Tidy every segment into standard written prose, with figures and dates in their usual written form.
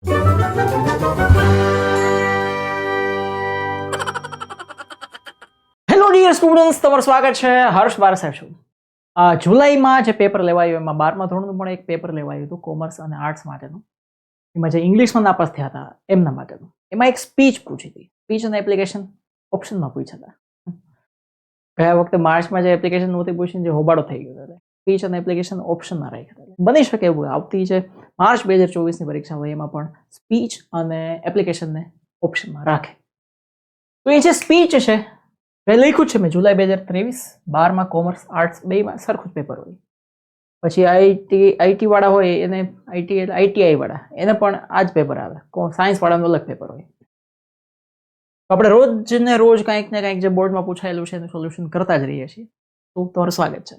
Hello dear students, તમારું સ્વાગત છે. હર્ષ બારસિયા છું. જુલાઈમાં જે પેપર લેવાયું એમાં 12મા ધોરણનું પણ એક પેપર લેવાયું હતું કોમર્સ અને આર્ટ્સ માટેનું. એમાં જે ઇંગ્લિશમાં નાપાસ થયા હતા એમના માટેનું. એમાં એક સ્પીચ પૂછી હતી. સ્પીચ અને એપ્લિકેશન ઓપ્શનમાં પૂછ્યા હતા. ગયા વખતે માર્ચમાં જે એપ્લિકેશન નહોતી પૂછીને જે હોબાળો થઈ ગયો હતો, સ્પીચ અને એપ્લિકેશન ઓપ્શનમાં રાખ્યા હતા. બની શકે એવું આવતી જે માર્ચ 2024ની પરીક્ષા હોય એમાં પણ સ્પીચ અને એપ્લિકેશનને ઓપ્શનમાં રાખે. તો એ જે સ્પીચ છે એ લખ્યું છે મેં જુલાઈ 2023. 12માં કોમર્સ આર્ટ્સ બેમાં સરખું જ પેપર હોય. પછી આઈટી વાળા હોય એને આઈટીઆઈ વાળા એને પણ આ જ પેપર આવે. સાયન્સ વાળાનું અલગ પેપર હોય. તો આપણે રોજ ને રોજ કંઈક ને કંઈક જે બોર્ડમાં પૂછાયેલું છે એનું સોલ્યુશન કરતા જ રહીએ છીએ. તો તમારું સ્વાગત છે.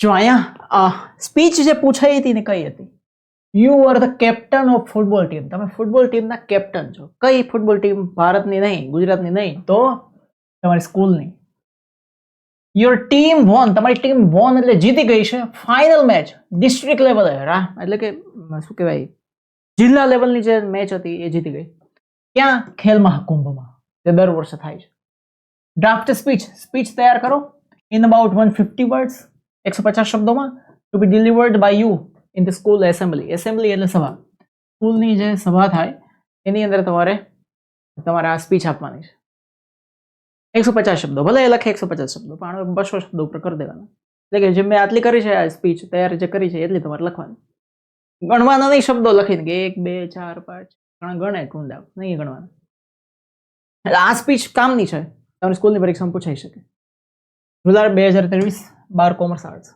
જો અહીંયા સ્પીચ જે પૂછાઈ હતી ને કઈ હતી? You are the captain of football team. તમે ફૂટબોલ ટીમના કેપ્ટન છો. કઈ ફૂટબોલ ટીમ? ભારતની નહીં, ગુજરાતની નહીં, તો તમારી સ્કૂલની. Your team won. તમારી ટીમ વોન એટલે જીતી ગઈ છે ફાઇનલ મેચ ડિસ્ટ્રિક્ટ લેવલે. એટલે કે શું કહેવાય, જિલ્લા લેવલની જે મેચ હતી એ જીતી ગઈ. ક્યાં? ખેલ મહાકુંભમાં, જે દર વર્ષે થાય છે. ડ્રાફ્ટ સ્પીચ તૈયાર કરો ઇન અબાઉટ 150 વર્ડ્સ, 150 શબ્દોમાં, to be delivered by you in the school assembly. Assembly એટલે સભા. સ્કૂલની જે સભા થાય એની અંદર તમારે આ સ્પીચ આપવાની છે. 150 શબ્દો, ભલે એ લખે 150 શબ્દો, પણ 200 શબ્દો ઉપર કરી દેવાના. એટલે કે જે મેં આટલી કરી છે આ સ્પીચ તૈયાર જે કરી છે એટલી તમારે લખવાની. ગણવાના નહીં શબ્દો લખીને કે 1 2 4 5 ગણે કુંડા નહીં ગણવાના. એટલે આ સ્પીચ કામની છે, તમારી સ્કૂલની પરીક્ષામાં પૂછાઈ શકે. જુલાઈ 2023 12 કોમર્સ આર્ટ્સ.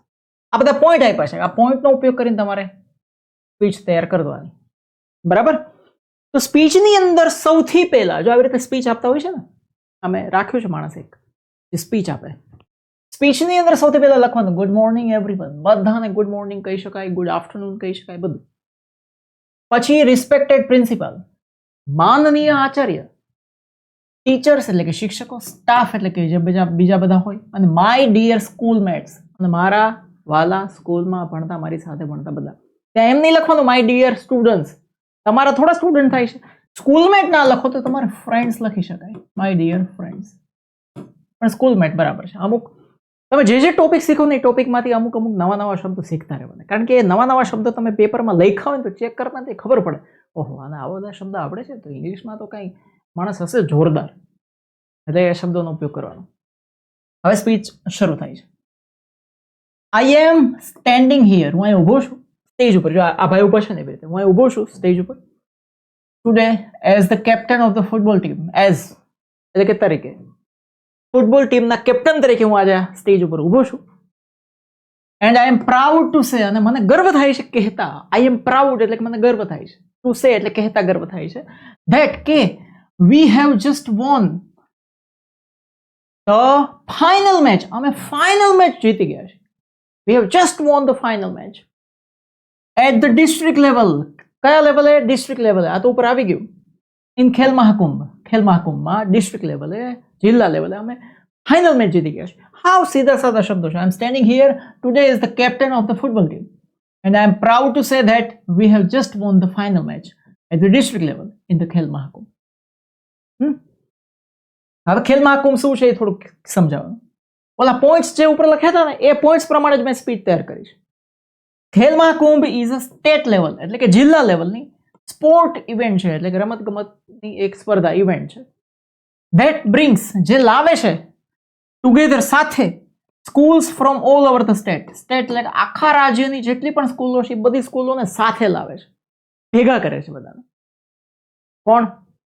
આ બધા પોઈન્ટ આપ્યા છે. આ પોઈન્ટનો ઉપયોગ કરીને તમારે સ્પીચ તૈયાર કરી દેવાની. બરાબર? તો સ્પીચની અંદર સૌથી પહેલા જો આવી રીતે સ્પીચ આપતા હોય છે ને, અમે રાખ્યું છે માણસ એક જે સ્પીચ આપે. સ્પીચની અંદર સૌથી પહેલા લખવાનું ગુડ મોર્નિંગ એવરીવન. બધાને ગુડ મોર્નિંગ કહી શકાય, ગુડ આફ્ટરનૂન કહી શકાય, બધું. પછી રિસ્પેક્ટેડ પ્રિન્સિપાલ, માનનીય આચાર્ય, ટીચર્સ એટલે કે શિક્ષકો, સ્ટાફ એટલે કે જે બીજા બધા હોય, અને માય ડિયર સ્કૂલમેટ્સ, અને મારા વાલા સ્કૂલમાં ભણતા, મારી સાથે ભણતા બધા. ત્યાં એમ નહીં લખવાનું માય ડિયર સ્ટુડન્ટ્સ, તમારા થોડા સ્ટુડન્ટ થાય છે. સ્કૂલમેટ ના લખો તો તમારે ફ્રેન્ડ્સ લખી શકાય, માય ડિયર ફ્રેન્ડ્સ. પણ સ્કૂલમેટ બરાબર છે. અમુક તમે જે ટોપિક શીખો ને એ ટોપિકમાંથી અમુક નવા શબ્દો શીખતા રહેવાના. કારણ કે એ નવા શબ્દો તમે પેપરમાં લખ્યા હોય તો ચેક કરતા તે ખબર પડે, ઓહો આના આવા બધા શબ્દ આવડે છે, તો ઇંગ્લિશમાં તો કંઈ માણસ હશે જોરદાર. એટલે એ શબ્દોનો ઉપયોગ કરવાનો. હવે સ્પીચ શરૂ થાય છે. I am standing here. હું અહીં ઊભો છું સ્ટેજ ઉપર. જો આ ભાઈ ઊભો છે ને એવી રીતે હું અહીં ઊભો છું સ્ટેજ ઉપર. Today as the captain of the football team. As એટલે કે તરીકે, ફૂટબોલ ટીમના કેપ્ટન તરીકે હું આજે સ્ટેજ ઉપર ઊભો છું. And I am proud to સે. અને મને ગર્વ થાય છે કહેતા. આઈ એમ પ્રાઉડ એટલે કે મને ગર્વ થાય છે. ટુ સે એટલે કહેતા ગર્વ થાય છે. ધેટ કે we have just won the final match. અમે ફાઇનલ મેચ જીતી ગયા છે. We have just won the final match at the district level. કયા લેવલે? ડિસ્ટ્રિક્ટ લેવલે. આ તો ઉપર આવી ગયું. ઇન ખેલ મહાકુંભ. ખેલ મહાકુંભમાં ડિસ્ટ્રિક્ટ લેવલે, જિલ્લા લેવલે અમે ફાઇનલ મેચ જીતી ગયા છે. હાવ સીધા સાદા શબ્દો છે. I am standing here today is the captain of the football team and I am proud to say that we have just won the final match at the district level in the Khel Mahakumbh. હવે ખેલ મહાકુંભ શું છે એ થોડુંક સમજાવવાનું. ઓલા points જે ઉપર લખ્યા હતા ને એ પોઈન્ટ્સ પ્રમાણે જ મેં સ્પીચ તૈયાર કરી છે. Khel Mahakumbh is a state level એટલે કે જિલ્લા લેવલની સ્પોર્ટ ઇવેન્ટ છે. એટલે કે રમત ગમતની એક સ્પર્ધા ઇવેન્ટ છે. ધેટ બ્રિંગ્સ જે લાવે છે ટુગેધર સાથે schools from all over the state. State એટલે કે આખા રાજ્યની જેટલી પણ સ્કૂલો છે એ બધી સ્કૂલોને સાથે લાવે છે, ભેગા કરે છે બધાને. કોણ?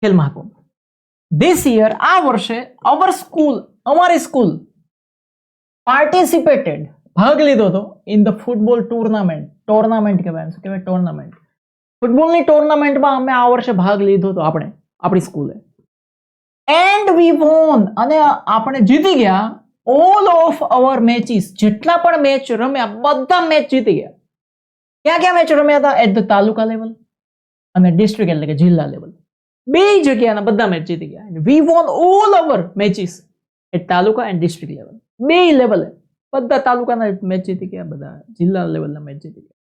ખેલ મહાકુંભ. ધીસ યર આ વર્ષે અવર સ્કૂલ અમારી સ્કૂલ પાર્ટિસિપેટેડ ભાગ લીધો હતો in the football tournament. Tournament કહેવાય. શું કહેવાય? ટોર્નામેન્ટ. ફૂટબોલની ટુર્નામેન્ટમાં અમે આ વર્ષે ભાગ લીધો હતો આપણી સ્કૂલે. એન્ડ વી વોન અને આપણે જીતી ગયા ઓલ ઓફ અવર મેચીસ. જેટલા પણ મેચ રમ્યા બધા મેચ જીતી ગયા. ક્યાં મેચ રમ્યા હતા? એટ ધ તાલુકા લેવલ અને ડિસ્ટ્રિક્ટ એટલે કે જિલ્લા લેવલ. બે જગ્યાના બધા મેચ જીતી ગયા. We won all our matches at taluka and district level. બે લેવલે બધા તાલુકાના મેચ જીતી ગયા, બધા જિલ્લા લેવલના મેચ જીતી ગયા.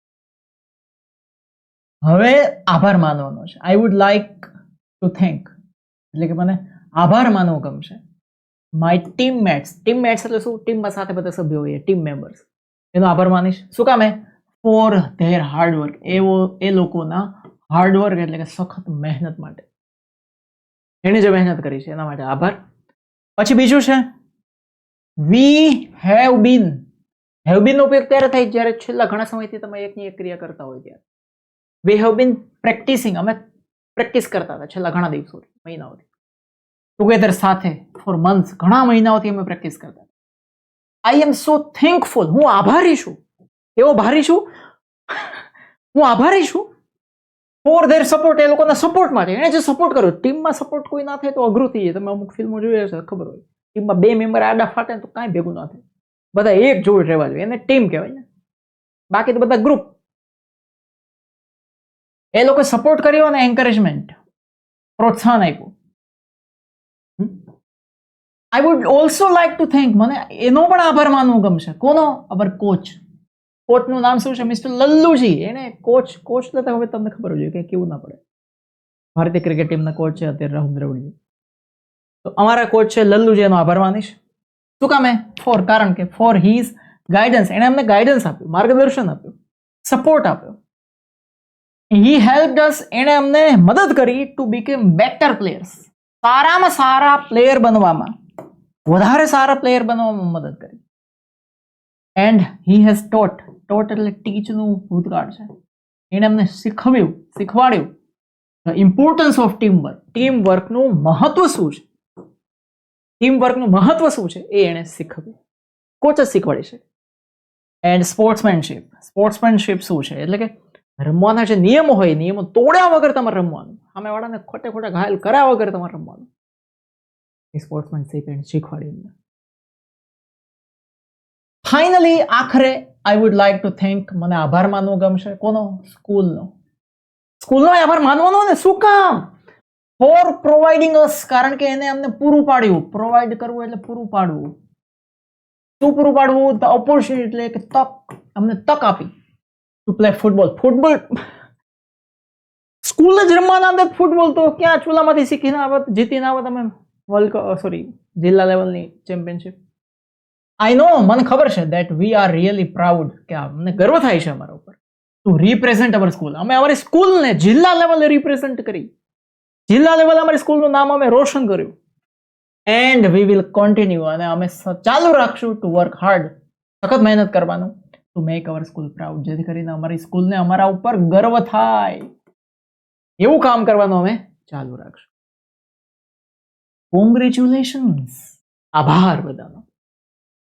હવે આભાર માનવાનો છે. I would like to thank, એટલે કે મને આભાર માનવો ગમશે. My teammates. ટીમમેટ્સ એટલે શું? ટીમમાં સાથે બધા સભ્યો હોય, ટીમ મેમ્બર્સ. એનો આભાર માનીશ. શું કામ? Four there hard work. એ લોકોના હાર્ડવર્ક એટલે કે સખત મહેનત માટે, એને જે મહેનત કરી છે એના માટે આભાર. પછી બીજું છે we have been. Have been નો ઉપયોગ ત્યારે થાય જ્યારે છેલ્લા ઘણા સમયથી તમે એકની એક ક્રિયા કરતા હોય ત્યારે. We have been practising. અમે પ્રેક્ટિસ કરતા હતા છેલ્લા ઘણા દિવસોથી, મહિનાઓથી. ટુગેધર સાથે ફોર મંથ્સ, ઘણા મહિનાઓથી અમે પ્રેક્ટિસ કરતા. આઈ એમ સો થેન્કફુલ. હું આભારી છું. કેવો ભારી છું? હું આભારી છું ફોર ધેર સપોર્ટ. એ લોકોના સપોર્ટ માટે, એને જે સપોર્ટ કર્યો. ટીમમાં સપોર્ટ કોઈ ના થાય તો અઘરું થઈ જાય. તમે અમુક ફિલ્મો જોઈએ છે, ખબર હોય, ટીમમાં 2 મેમ્બર આડા ફાટે તો કાંઈ ભેગું ના થાય. બધા એક જોડે રહેવા જોઈએ, એને ટીમ કહેવાય ને. બાકી તો બધા ગ્રુપ. એ લોકો સપોર્ટ કર્યો અને એન્કરેજમેન્ટ, પ્રોત્સાહન આપ્યું. I would also like to thank. મને એનો પણ આભાર માનવો ગમશે. કોનો? અવર કોચ. કોચનું નામ શું છે? મિસ્ટર લલ્લુજી. એને કોચ એટલે હવે તમને ખબર જોઈએ કે કેવું ના પડે. ભારતીય ક્રિકેટ ટીમના કોચ છે અત્યારે રાહુલ દ્રવિડજી. તો અમારા કોચ છે લલ્લુજી, એનો આભાર માનીશ. શું કામ? ફોર, કારણ કે ફોર હીઝ ગાઈડન્સ. એને અમને ગાઈડન્સ આપ્યું, માર્ગદર્શન આપ્યું, સપોર્ટ આપ્યો. હી હેલ્પ્ડ અસ. એને અમને મદદ કરી ટુ બીકેમ બેટર પ્લેયર્સ. સારામાં સારા પ્લેયર બનવામાં, વધારે સારા પ્લેયર બનવામાં મદદ કરી. And he has ટોટ. ટોટ એટલે ટીચનું ભૂતકાળ છે. એને અમને શીખવાડ્યું ધ ઇમ્પોર્ટન્સ ઓફ ટીમવર્ક. ટીમવર્કનું મહત્વ શું છે? ટીમવર્કનું મહત્વ શું છે એ એને શીખવ્યું. કોચ જ શીખવાડી છે. And sportsmanship. સ્પોર્ટ્સમેનશીપ શું છે? એટલે કે રમવાના જે નિયમો હોય, નિયમો તોડ્યા વગર તમારે રમવાનું, સામેવાળાને ખોટે ખોટા ઘાયલ કર્યા વગર તમારે રમવાનું. એ સ્પોર્ટ્સમેનશીપ એને શીખવાડી. ફાઇનલી, આખરે I would like to thank. મને આભાર માનવો ગમશે. કોનો? સ્કૂલનો. સ્કૂલનો આભાર માનવાનો ને. શું કામ? ફોર પ્રોવાઇડિંગ અસ. કારણ કે એને અમને પૂરું પાડ્યું. પ્રોવાઈડ કરવું એટલે પૂરું પાડવું. શું પૂરું પાડવું? ધ ઓપોર્ચ્યુનિટી, એટલે કે તક. અમને તક આપી to play football. Football school જ રમવાના અંદર ફૂટબોલ તો ક્યાં ચૂલામાંથી શીખીને આવત, જીતીને આવત અમે જિલ્લા લેવલની ચેમ્પિયનશિપ. આઈ નો, મને ખબર છે that we are really proud, કે અમને ગર્વ થાય છે અમારા ઉપર ટુ રિપ્રેઝેન્ટ અવર સ્કૂલ. અમે અમારી સ્કૂલને જિલ્લા લેવલે રિપ્રેઝેન્ટ કરી. જિલ્લા લેવલે અમારી સ્કૂલનું નામ અમે રોશન કર્યું. And we will continue. અને અમે ચાલુ રાખશું ટુ વર્ક હાર્ડ. સખત મહેનત કરવાનું to make our school proud. જેથી કરીને અમારી સ્કૂલને અમારા ઉપર ગર્વ થાય એવું કામ કરવાનું અમે ચાલુ રાખશું. કોંગ્રેચ્યુલેશન્સ. આભાર બધાનો.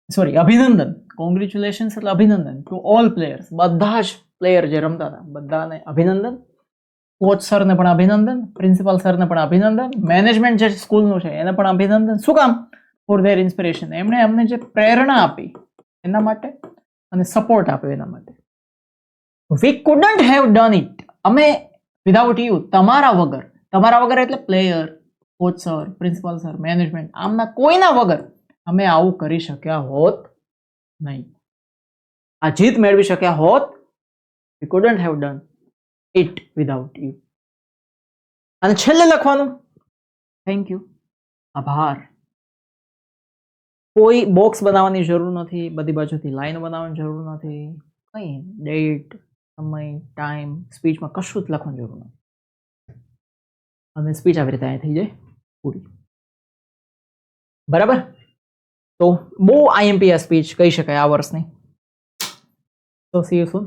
સોરી, અભિનંદન. કોંગ્રેચ્યુલેશન્સ એટલે અભિનંદન ટુ ઓલ પ્લેયર્સ. બધા જ પ્લેયર જે રમતા હતા બધાને અભિનંદન. કોચ સરને પણ અભિનંદન, પ્રિન્સિપાલ સરને પણ અભિનંદન, મેનેજમેન્ટ જે સ્કૂલનું છે એને પણ અભિનંદન. શું કામ? Four there inspiration. એમણે અમને જે પ્રેરણા આપી એના માટે અને સપોર્ટ આપ્યો એના માટે. વી કુડન્ટ હેવ ડન ઇટ. અમે વિધાઉટ યુ, તમારા વગર એટલે player, coach sir, principal sir, management, આમના કોઈના વગર અમે આવું કરી શક્યા હોત નહીં. આ જીત મેળવી શક્યા હોત. વી couldn't have done it without you. અને છેલ્લે લખવાનું થેન્ક યુ, આભાર. કોઈ બોક્સ બનાવવાની જરૂર નથી, બધી બાજુથી લાઈન બનાવવાની જરૂર નથી, કંઈ ડેટ, સમય, ટાઈમ, સ્પીચમાં કશું જ લખવાની જરૂર નથી. અને સ્પીચ આવી રીતે થઈ જાય પૂરી. બરાબર? તો બહુ આઈએમપી આ સ્પીચ કહી શકાય આ વર્ષની. તો સી યુ સૂન.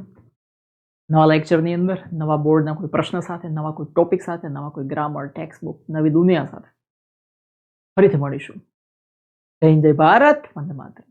નવા લેક્ચરની અંદર, નવા બોર્ડના કોઈ પ્રશ્ન સાથે, નવા કોઈ ટોપિક સાથે, નવા કોઈ ગ્રામર, ટેક્સ્ટ બુક, નવી દુનિયા સાથે ફરીથી મળીશું. જય હિન્દ, જય ભારત, વંદે માતરમ.